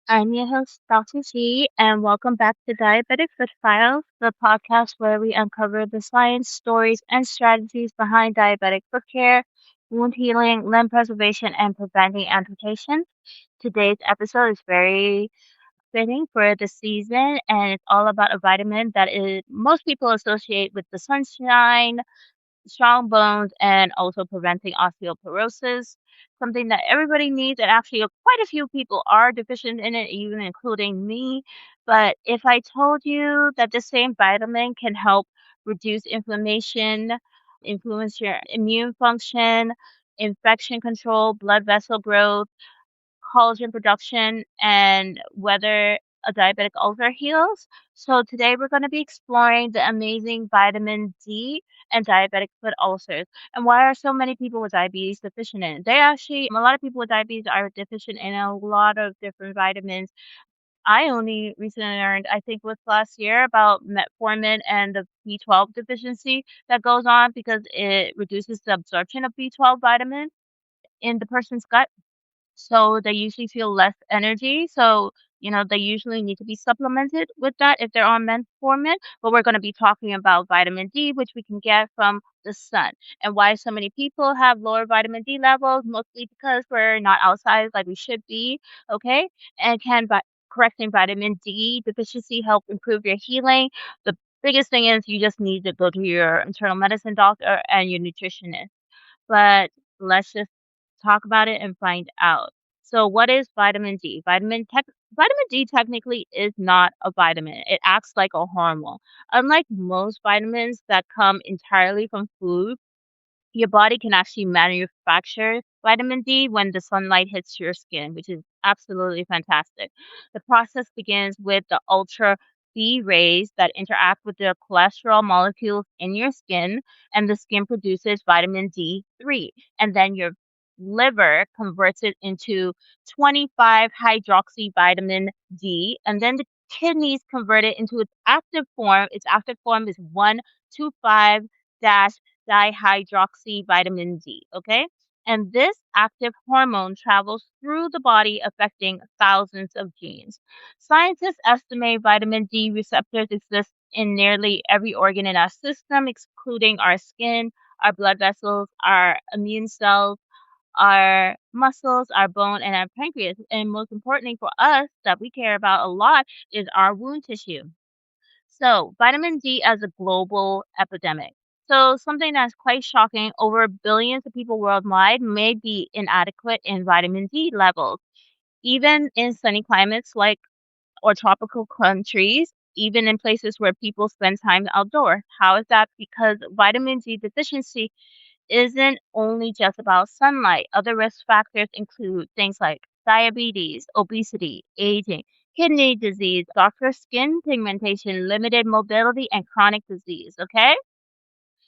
I'm your host, Dr.G, and welcome back to Diabetic Foot Files, the podcast where we uncover the science, stories, and strategies behind diabetic foot care, wound healing, limb preservation, and preventing amputations. Today's episode is very fitting for the season, and it's all about a vitamin that most people associate with the sunshine, strong bones, and also preventing osteoporosis, something that everybody needs. And actually, quite a few people are deficient in it, even including me. But if I told you that the same vitamin can help reduce inflammation, influence your immune function, infection control, blood vessel growth, collagen production, and whether a diabetic ulcer heals. So today we're going to be exploring the amazing vitamin D and diabetic foot ulcers and why are so many people with diabetes deficient in it. A lot of people with diabetes are deficient in a lot of different vitamins. I only recently learned, I think was last year, about metformin and the B12 deficiency that goes on because it reduces the absorption of B12 vitamin in the person's gut, so they usually feel less energy. So, they usually need to be supplemented with that if they're on metformin. But we're going to be talking about vitamin D, which we can get from the sun, and why so many people have lower vitamin D levels, mostly because we're not outside like we should be. Okay. And correcting vitamin D deficiency help improve your healing? The biggest thing is you just need to go to your internal medicine doctor and your nutritionist. But let's just talk about it and find out. So, what is vitamin D? Vitamin D technically is not a vitamin. It acts like a hormone. Unlike most vitamins that come entirely from food, your body can actually manufacture vitamin D when the sunlight hits your skin, which is absolutely fantastic. The process begins with the ultra B rays that interact with the cholesterol molecules in your skin, and the skin produces vitamin D3. And then your liver converts it into 25 hydroxy vitamin D, and then the kidneys convert it into its active form. Its active form is 125 dihydroxy vitamin D, okay? And this active hormone travels through the body, affecting thousands of genes. Scientists estimate vitamin D receptors exist in nearly every organ in our system, including our skin, our blood vessels, our immune cells, our muscles, our bone, and our pancreas. And most importantly for us, that we care about a lot, is our wound tissue. So, vitamin D as a global epidemic. So, something that's quite shocking, over billions of people worldwide may be inadequate in vitamin D levels, even in sunny climates like or tropical countries, even in places where people spend time outdoors. How is that? Because vitamin D deficiency isn't only just about sunlight. Other risk factors include things like diabetes, obesity, aging, kidney disease, darker skin pigmentation, limited mobility, and chronic disease. Okay?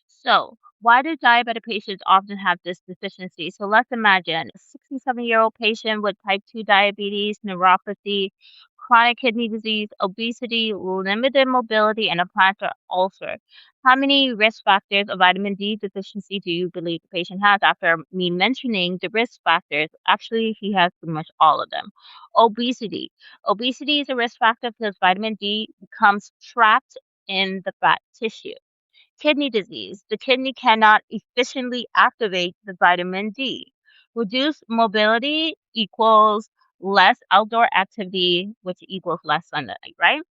So, why do diabetic patients often have this deficiency? So, let's imagine a 67-year-old patient with type 2 diabetes, neuropathy, chronic kidney disease, obesity, limited mobility, and a plantar ulcer. How many risk factors of vitamin D deficiency do you believe the patient has? After me mentioning the risk factors, actually, he has pretty much all of them. Obesity. Obesity is a risk factor because vitamin D becomes trapped in the fat tissue. Kidney disease. The kidney cannot efficiently activate the vitamin D. Reduced mobility equals less outdoor activity, which equals less sunlight, right?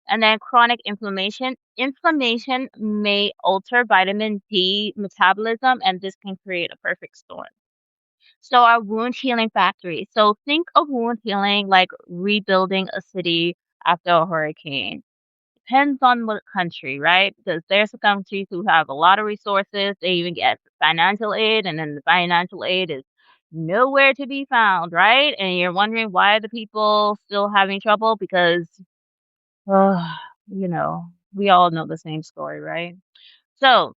And then chronic inflammation. Inflammation may alter vitamin D metabolism, and this can create a perfect storm. So, our wound healing factory. So, think of wound healing like rebuilding a city after a hurricane. Depends on what country, right? Because there's some countries who have a lot of resources. They even get financial aid, and then the financial aid is nowhere to be found, right? And you're wondering why the people still having trouble because, uh, we all know the same story, right? So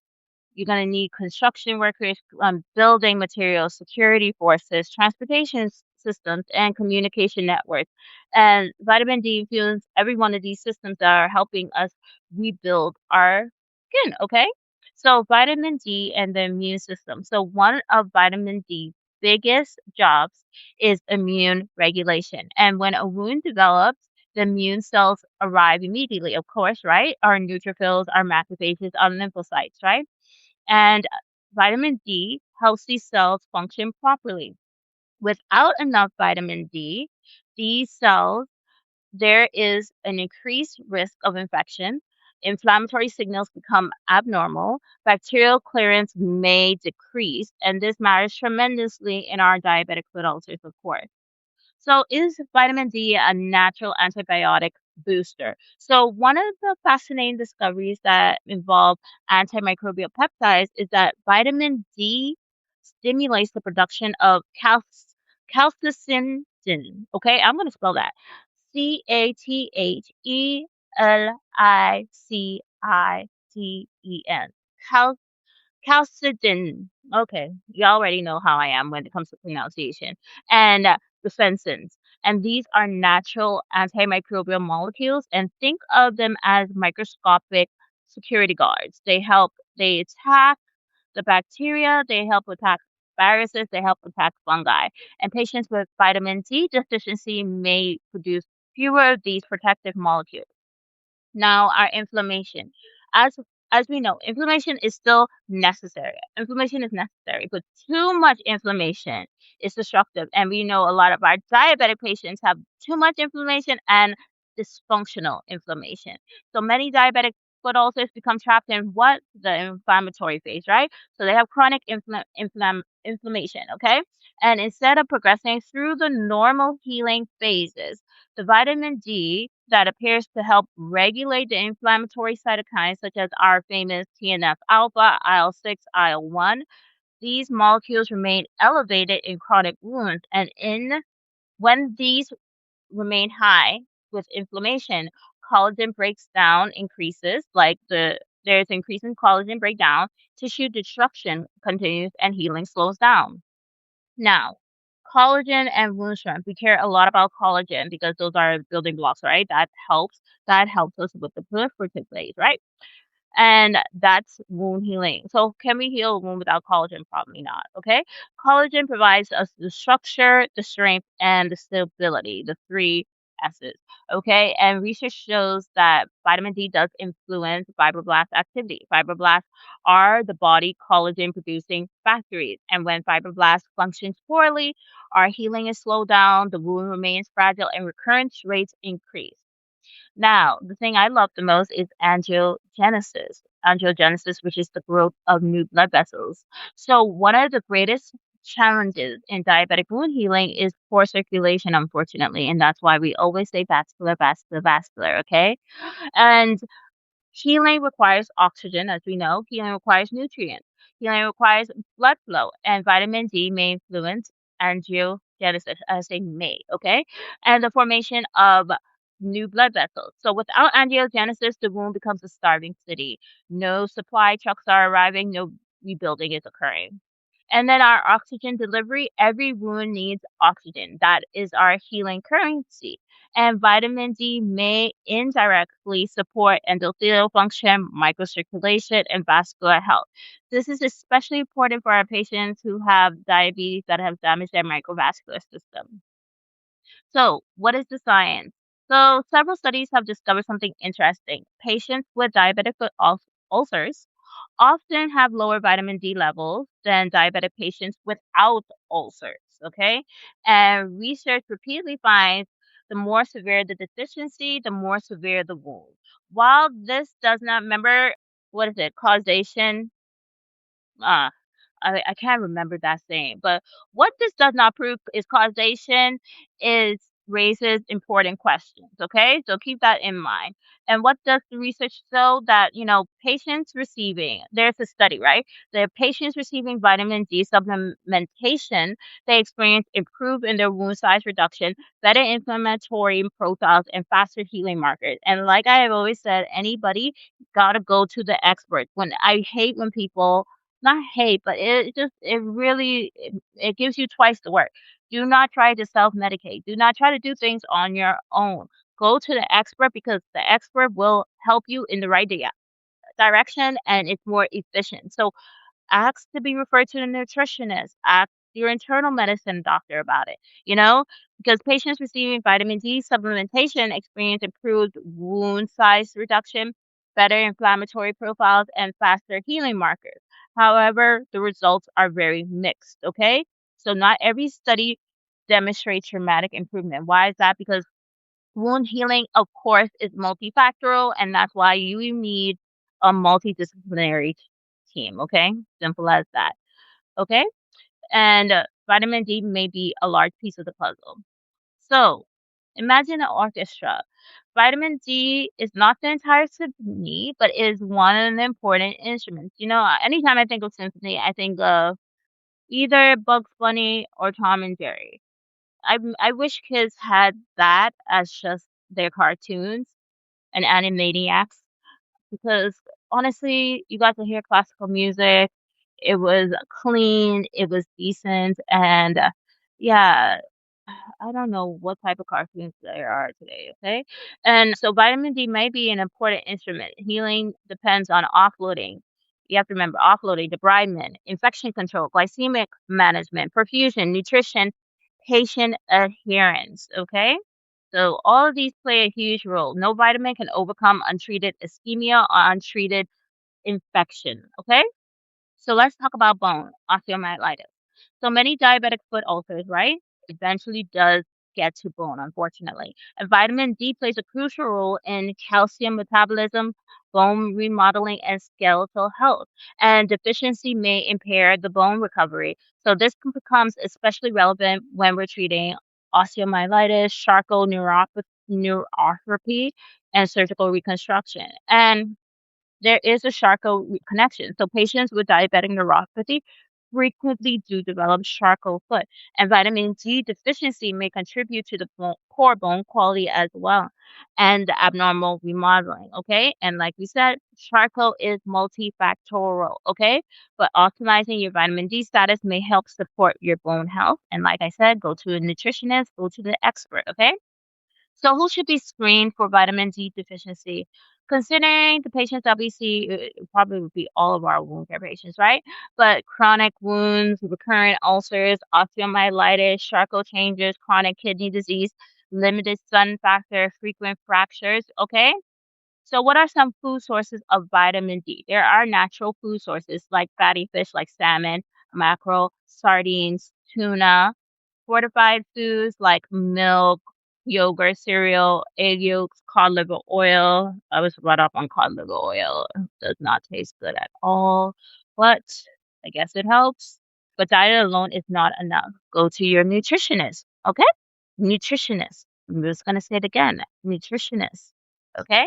you're going to need construction workers, building materials, security forces, transportation systems, and communication networks. And vitamin D fuels every one of these systems that are helping us rebuild our skin. Okay. So vitamin D and the immune system. So one of vitamin D biggest jobs is immune regulation. And when a wound develops, the immune cells arrive immediately, of course, right? Our neutrophils, our macrophages, our lymphocytes, right? And vitamin D helps these cells function properly. Without enough vitamin D, these cells there is an increased risk of infection. Inflammatory signals become abnormal. Bacterial clearance may decrease, and this matters tremendously in our diabetic foot ulcers, of course. So, is vitamin D a natural antibiotic booster? So, one of the fascinating discoveries that involve antimicrobial peptides is that vitamin D stimulates the production of calcicin. Okay, I'm going to spell that Cathelicitin. Calcidin. Okay, you already know how I am when it comes to pronunciation. And defensins. And these are natural antimicrobial molecules. And think of them as microscopic security guards. They attack the bacteria, they help attack viruses, they help attack fungi. And patients with vitamin D deficiency may produce fewer of these protective molecules. Now, our inflammation. As as we know, inflammation is still necessary. Inflammation is necessary, but too much inflammation is destructive. And we know a lot of our diabetic patients have too much inflammation and dysfunctional inflammation. So many diabetic foot ulcers become trapped in what? The inflammatory phase, right? So they have chronic inflammation, okay? And instead of progressing through the normal healing phases, the vitamin D that appears to help regulate the inflammatory cytokines, such as our famous TNF alpha, IL-6, IL-1. These molecules remain elevated in chronic wounds, and when these remain high with inflammation, collagen breaks down increases, there's increase in collagen breakdown, tissue destruction continues, and healing slows down. Now, collagen and wound strength. We care a lot about collagen because those are building blocks, right? That helps us with the proliferative phase, right? And that's wound healing. So can we heal a wound without collagen? Probably not. Okay. Collagen provides us the structure, the strength, and the stability, the three S's. Okay. And research shows that vitamin D does influence fibroblast activity. Fibroblasts are the body collagen producing factories. And when fibroblasts functions poorly, our healing is slowed down, the wound remains fragile, and recurrence rates increase. Now, the thing I love the most is angiogenesis. Angiogenesis, which is the growth of new blood vessels. So, one of the greatest challenges in diabetic wound healing is poor circulation, unfortunately. And that's why we always say vascular, vascular, vascular, okay? And healing requires oxygen, as we know. Healing requires nutrients. Healing requires blood flow, and vitamin D may influence angiogenesis, as they may, okay? And the formation of new blood vessels. So without angiogenesis, the wound becomes a starving city. No supply trucks are arriving, no rebuilding is occurring. And then our oxygen delivery, every wound needs oxygen. That is our healing currency. And vitamin D may indirectly support endothelial function, microcirculation, and vascular health. This is especially important for our patients who have diabetes that have damaged their microvascular system. So, what is the science? So, several studies have discovered something interesting. Patients with diabetic foot ulcers often have lower vitamin D levels than diabetic patients without ulcers. Okay. And research repeatedly finds the more severe the deficiency, the more severe the wound. While this does not, remember, what is it, causation? Uh, I can't remember that saying, but what this does not prove is causation is raises important questions. Okay, so keep that in mind. And what does the research show? That patients receiving, there's a study, right? The patients receiving vitamin D supplementation, they experience improved in their wound size reduction, better inflammatory profiles, and faster healing markers. And like I have always said, anybody gotta go to the expert. When I hate when people, not hate, but it gives you twice the work. Do not try to self-medicate. Do not try to do things on your own. Go to the expert because the expert will help you in the right direction and it's more efficient. So ask to be referred to the nutritionist. Ask your internal medicine doctor about it, you know, because patients receiving vitamin D supplementation experience improved wound size reduction, better inflammatory profiles, and faster healing markers. However, the results are very mixed, okay? So, not every study demonstrates dramatic improvement. Why is that? Because wound healing, of course, is multifactorial, and that's why you need a multidisciplinary team, okay? Simple as that, okay? And vitamin D may be a large piece of the puzzle. So, imagine an orchestra. Vitamin D is not the entire symphony, but is one of the important instruments. You know, anytime I think of symphony, I think of either Bugs Bunny or Tom and Jerry. I wish kids had that as just their cartoons and Animaniacs because honestly, you got to hear classical music. It was clean, it was decent, and yeah, I don't know what type of cartoons there are today, okay? And so vitamin D may be an important instrument. Healing depends on offloading. You have to remember offloading, debridement, infection control, glycemic management, perfusion, nutrition, patient adherence, okay? So all of these play a huge role. No vitamin can overcome untreated ischemia or untreated infection, okay? So let's talk about bone, osteomyelitis. So many diabetic foot ulcers, right, eventually does get to bone, unfortunately. And vitamin D plays a crucial role in calcium metabolism, bone remodeling, and skeletal health. And deficiency may impair the bone recovery. So this becomes especially relevant when we're treating osteomyelitis, Charcot neuropathy, and surgical reconstruction. And there is a Charcot connection. So patients with diabetic neuropathy frequently do develop Charcot foot, and vitamin D deficiency may contribute to the poor bone quality as well, and the abnormal remodeling. Okay, and like we said, Charcot is multifactorial. Okay, but optimizing your vitamin D status may help support your bone health. And like I said, go to a nutritionist, go to the expert. Okay. So, who should be screened for vitamin D deficiency? Considering the patients that we see, it probably would be all of our wound care patients, right? But chronic wounds, recurrent ulcers, osteomyelitis, Charcot changes, chronic kidney disease, limited sun factor, frequent fractures, okay? So, what are some food sources of vitamin D? There are natural food sources like fatty fish like salmon, mackerel, sardines, tuna, fortified foods like milk, yogurt, cereal, egg yolks, cod liver oil. I was brought up on cod liver oil. Does not taste good at all, but I guess it helps. But diet alone is not enough. Go to your nutritionist, okay? Nutritionist. I'm just going to say it again. Nutritionist, okay?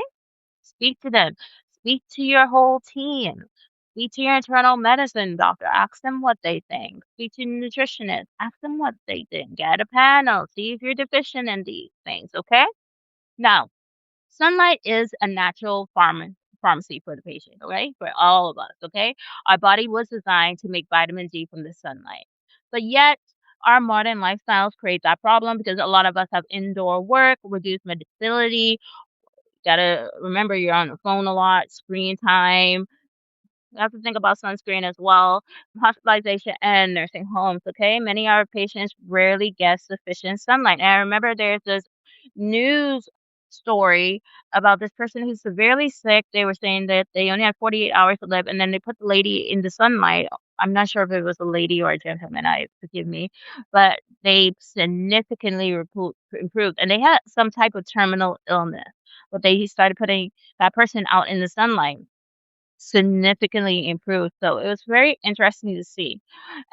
Speak to them. Speak to your whole team. Speak to your internal medicine doctor. Ask them what they think. Speak to your nutritionist. Ask them what they think. Get a panel. See if you're deficient in these things, okay? Now, sunlight is a natural pharmacy for the patient, okay? For all of us, okay? Our body was designed to make vitamin D from the sunlight. But yet, our modern lifestyles create that problem because a lot of us have indoor work, reduced mobility, gotta remember you're on the phone a lot, screen time. You have to think about sunscreen as well, hospitalization and nursing homes, okay? Many of our patients rarely get sufficient sunlight. And I remember there's this news story about this person who's severely sick. They were saying that they only had 48 hours to live, and then they put the lady in the sunlight. I'm not sure if it was a lady or a gentleman, I forgive me, but they significantly improved, and they had some type of terminal illness. But they started putting that person out in the sunlight significantly improved. So it was very interesting to see.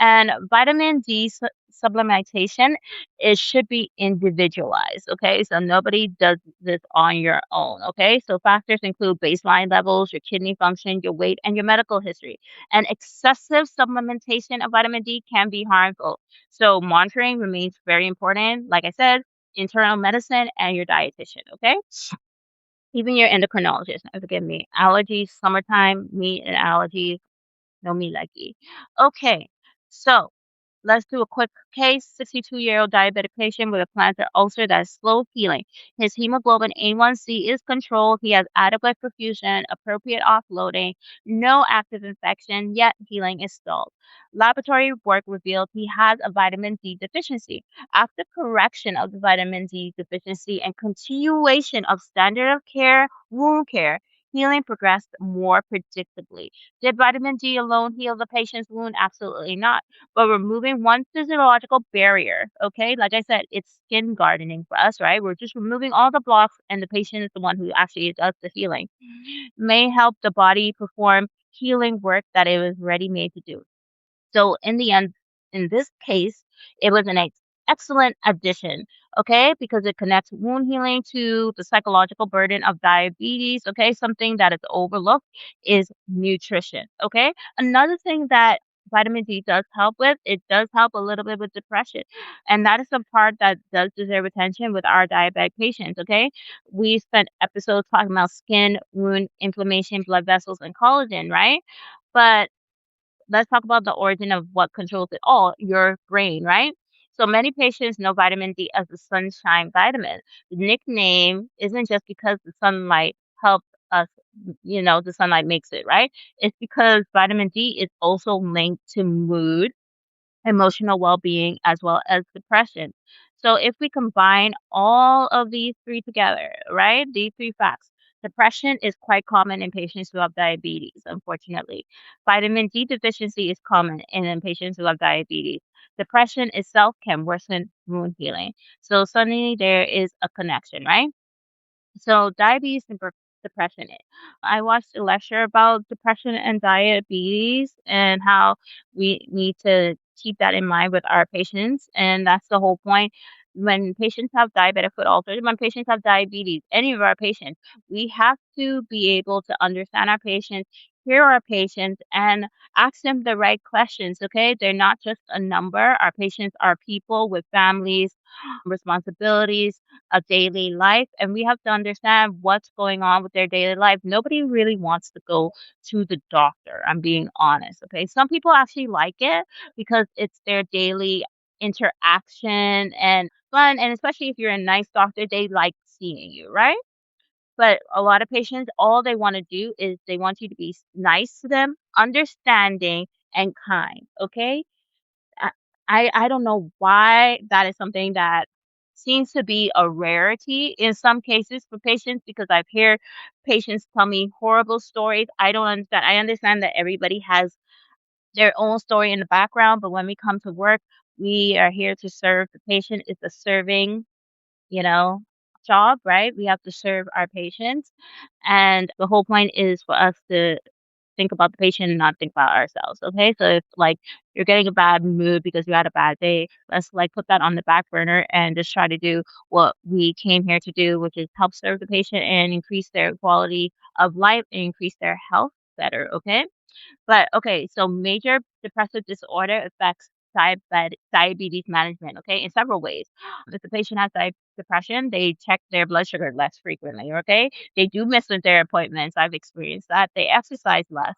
And vitamin D supplementation, it should be individualized. Okay. So nobody does this on your own. Okay. So factors include baseline levels, your kidney function, your weight, and your medical history. And excessive supplementation of vitamin D can be harmful. So monitoring remains very important. Like I said, internal medicine and your dietitian. Okay. Even your endocrinologist, now forgive me. Allergies, summertime, meat and allergies, no me likey. Okay, so Let's do a quick case. 62-year-old diabetic patient with a plantar ulcer that is slow healing. His hemoglobin A1C is controlled. He has adequate perfusion, appropriate offloading, no active infection, yet healing is stalled. Laboratory work revealed he has a vitamin D deficiency. After correction of the vitamin D deficiency and continuation of standard of care wound care, healing progressed more predictably. Did vitamin D alone heal the patient's wound? Absolutely not. But removing one physiological barrier, okay? Like I said, it's skin gardening for us, right? We're just removing all the blocks, and the patient is the one who actually does the healing. May help the body perform healing work that it was ready made to do. So in the end, in this case, it was an excellent addition, okay, because it connects wound healing to the psychological burden of diabetes, okay. Something that is overlooked is nutrition, okay. Another thing that vitamin D does help with, it does help a little bit with depression. And that is the part that does deserve attention with our diabetic patients, okay. We spent episodes talking about skin, wound, inflammation, blood vessels, and collagen, right? But let's talk about the origin of what controls it all, your brain, right? So many patients know vitamin D as the sunshine vitamin. The nickname isn't just because the sunlight helps us, the sunlight makes it, right? It's because vitamin D is also linked to mood, emotional well-being, as well as depression. So if we combine all of these three together, right? These three facts. Depression is quite common in patients who have diabetes, unfortunately. Vitamin D deficiency is common in patients who have diabetes. Depression itself can worsen wound healing. So suddenly there is a connection, right? So diabetes and depression. I watched a lecture about depression and diabetes and how we need to keep that in mind with our patients. And that's the whole point. When patients have diabetic foot ulcers, when patients have diabetes, any of our patients, we have to be able to understand our patients, hear our patients, and ask them the right questions. Okay. They're not just a number. Our patients are people with families, responsibilities, a daily life, and we have to understand what's going on with their daily life. Nobody really wants to go to the doctor. I'm being honest. Okay. Some people actually like it because it's their daily interaction and fun. And especially if you're a nice doctor, they like seeing you, right? But a lot of patients, all they want to do is they want you to be nice to them, understanding, and kind. Okay. I I don't know why that is something that seems to be a rarity in some cases for patients, because I've heard patients tell me horrible stories. I don't understand. I understand that everybody has their own story in the background, but when we come to work, we are here to serve the patient. It's a serving, you know, job, right? We have to serve our patients. And the whole point is for us to think about the patient and not think about ourselves. Okay. So if like you're getting a bad mood because you had a bad day, let's like put that on the back burner and just try to do what we came here to do, which is help serve the patient and increase their quality of life and increase their health better. Okay. But okay, so major depressive disorder affects diabetes management, okay, in several ways. If the patient has depression, they check their blood sugar less frequently, okay? They do miss with their appointments. I've experienced that. They exercise less.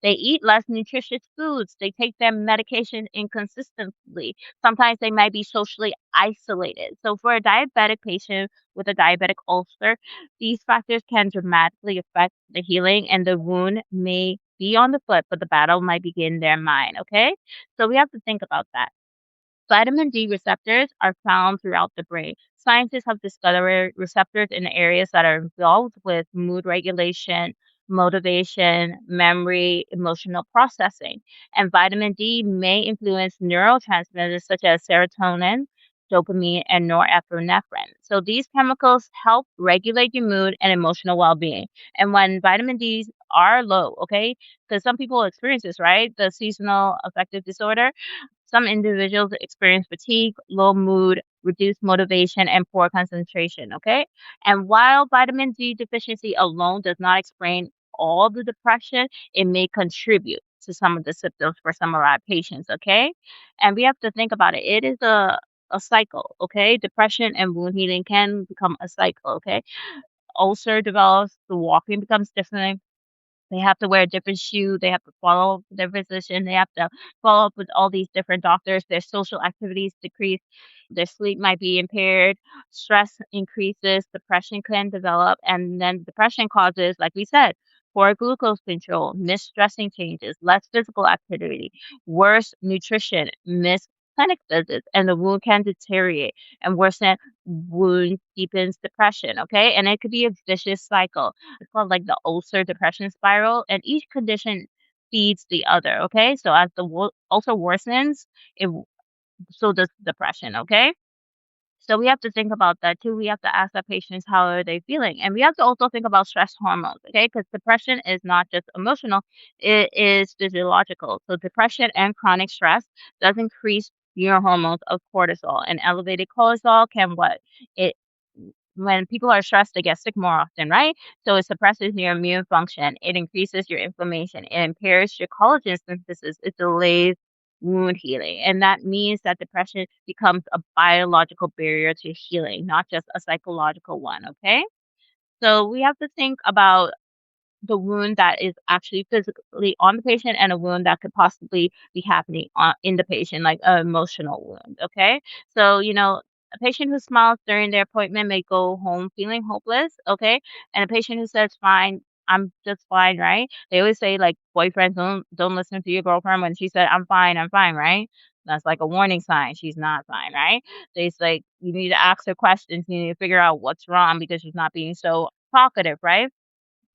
They eat less nutritious foods. They take their medication inconsistently. Sometimes they might be socially isolated. So for a diabetic patient with a diabetic ulcer, these factors can dramatically affect the healing, and the wound may be on the foot, but the battle might begin in their mind, okay? So we have to think about that. Vitamin D receptors are found throughout the brain. Scientists have discovered receptors in areas that are involved with mood regulation, motivation, memory, emotional processing. And vitamin D may influence neurotransmitters such as serotonin, dopamine, and norepinephrine. So these chemicals help regulate your mood and emotional well-being. And when vitamin D's are low, okay, because some people experience this, right? The seasonal affective disorder, some individuals experience fatigue, low mood, reduced motivation, and poor concentration. Okay. And while vitamin D deficiency alone does not explain all the depression, it may contribute to some of the symptoms for some of our patients. Okay. And we have to think about it. It is a cycle. Okay. Depression and wound healing can become a cycle. Okay. Ulcer develops, the walking becomes different, They have to wear a different shoe, they have to follow up with their physician, they have to follow up with all these different doctors, their social activities decrease, their sleep might be impaired, stress increases, depression can develop, and then depression causes, like we said, poor glucose control, missed stressing changes, less physical activity, worse nutrition, missed clinic visits, and the wound can deteriorate and worsen wound deepens depression, okay? And it could be a vicious cycle. It's called like the ulcer depression spiral, and each condition feeds the other, okay? So as the ulcer worsens, so does depression, okay? So we have to think about that too. We have to ask our patients how are they feeling, and we have to also think about stress hormones, okay? Because depression is not just emotional; it is physiological. So depression and chronic stress does increase your hormones of cortisol, and elevated cortisol can what it when people are stressed, they get sick more often, right? So it suppresses your immune function, it increases your inflammation, it impairs your collagen synthesis, it delays wound healing. And that means that depression becomes a biological barrier to healing, not just a psychological one, okay? So we have to think about the wound that is actually physically on the patient and a wound that could possibly be happening in the patient, like an emotional wound, okay? So, a patient who smiles during their appointment may go home feeling hopeless, okay? And a patient who says, fine, I'm just fine, right? They always say like boyfriends don't listen to your girlfriend when she said I'm fine, right? That's like a warning sign she's not fine, right? They say like you need to ask her questions, you need to figure out what's wrong because she's not being so talkative, right?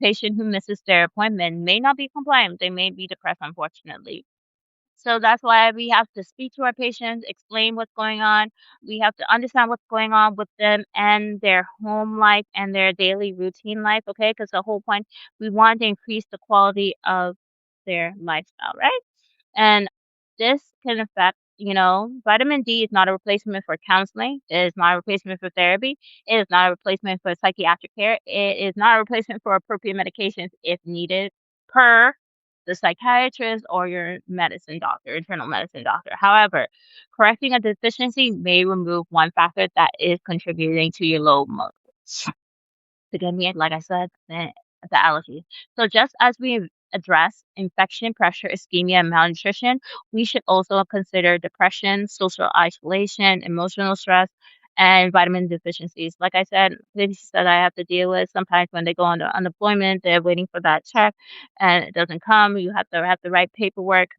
Patient who misses their appointment may not be compliant. They may be depressed, unfortunately. So that's why we have to speak to our patients, explain what's going on. We have to understand what's going on with them and their home life and their daily routine life, okay? Because the whole point, we want to increase the quality of their lifestyle, right? And this can affect, vitamin D is not a replacement for counseling. It is not a replacement for therapy. It is not a replacement for psychiatric care. It is not a replacement for appropriate medications if needed per the psychiatrist or your medicine doctor, internal medicine doctor. However, correcting a deficiency may remove one factor that is contributing to your low mood. Again, we like I said, the allergies. So just as we address infection, pressure, ischemia, and malnutrition, we should also consider depression, social isolation, emotional stress, and vitamin deficiencies. Like I said, patients that I have to deal with sometimes when they go on unemployment, they're waiting for that check and it doesn't come. You have to write paperwork.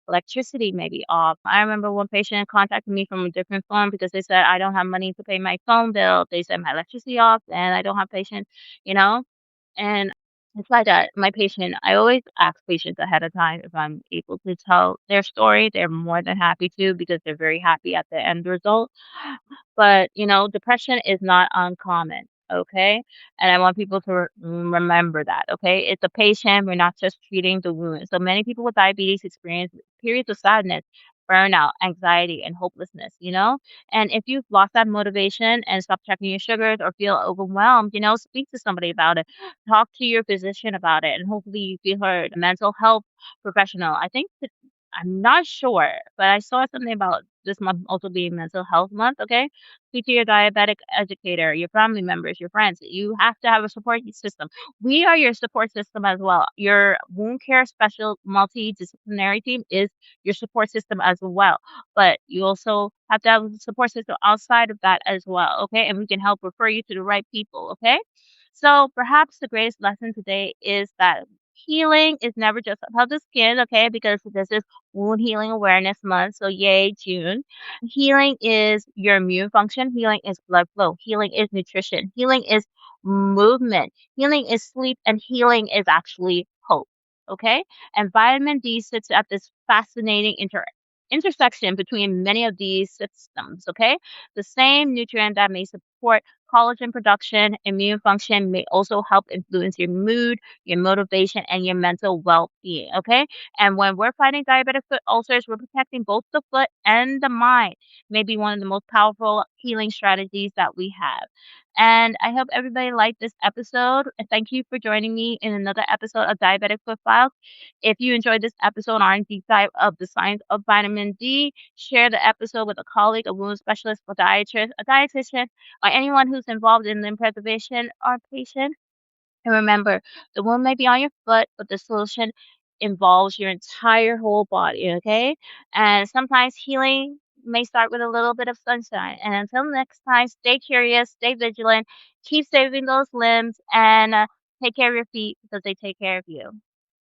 Electricity may be off. I remember one patient contacted me from a different phone because they said, I don't have money to pay my phone bill. They said my electricity off and I don't have patient, you know? And it's like that. My patient, I always ask patients ahead of time if I'm able to tell their story. They're more than happy to because they're very happy at the end result. But, depression is not uncommon, okay? And I want people to remember that, okay? It's a patient. We're not just treating the wound. So many people with diabetes experience periods of sadness, burnout, anxiety, and hopelessness, And if you've lost that motivation and stopped checking your sugars or feel overwhelmed, speak to somebody about it. Talk to your physician about it, and hopefully you feel heard. A mental health professional. I think I'm not sure, but I saw something about this month also being mental health month, okay? Speak to your diabetic educator, your family members, your friends. You have to have a support system. We are your support system as well. Your wound care special multidisciplinary team is your support system as well. But you also have to have a support system outside of that as well, okay? And we can help refer you to the right people, okay? So perhaps the greatest lesson today is that healing is never just about the skin, okay? Because this is Wound Healing Awareness Month. So, yay, June. Healing is your immune function. Healing is blood flow. Healing is nutrition. Healing is movement. Healing is sleep. And healing is actually hope, okay? And vitamin D sits at this fascinating intersection between many of these systems, okay? The same nutrient that may support collagen production, immune function may also help influence your mood, your motivation, and your mental well-being, okay? And when we're fighting diabetic foot ulcers, we're protecting both the foot and the mind. Maybe one of the most powerful healing strategies that we have. And I hope everybody liked this episode. And thank you for joining me in another episode of Diabetic Foot Files. If you enjoyed this episode on deep dive of the science of vitamin D, share the episode with a colleague, a wound specialist, a dietitian, or anyone who's involved in limb preservation or patient. And remember, the wound may be on your foot, but the solution involves your entire whole body, okay? And sometimes healing may start with a little bit of sunshine. And until next time, stay curious, stay vigilant, keep saving those limbs, and take care of your feet because they take care of you.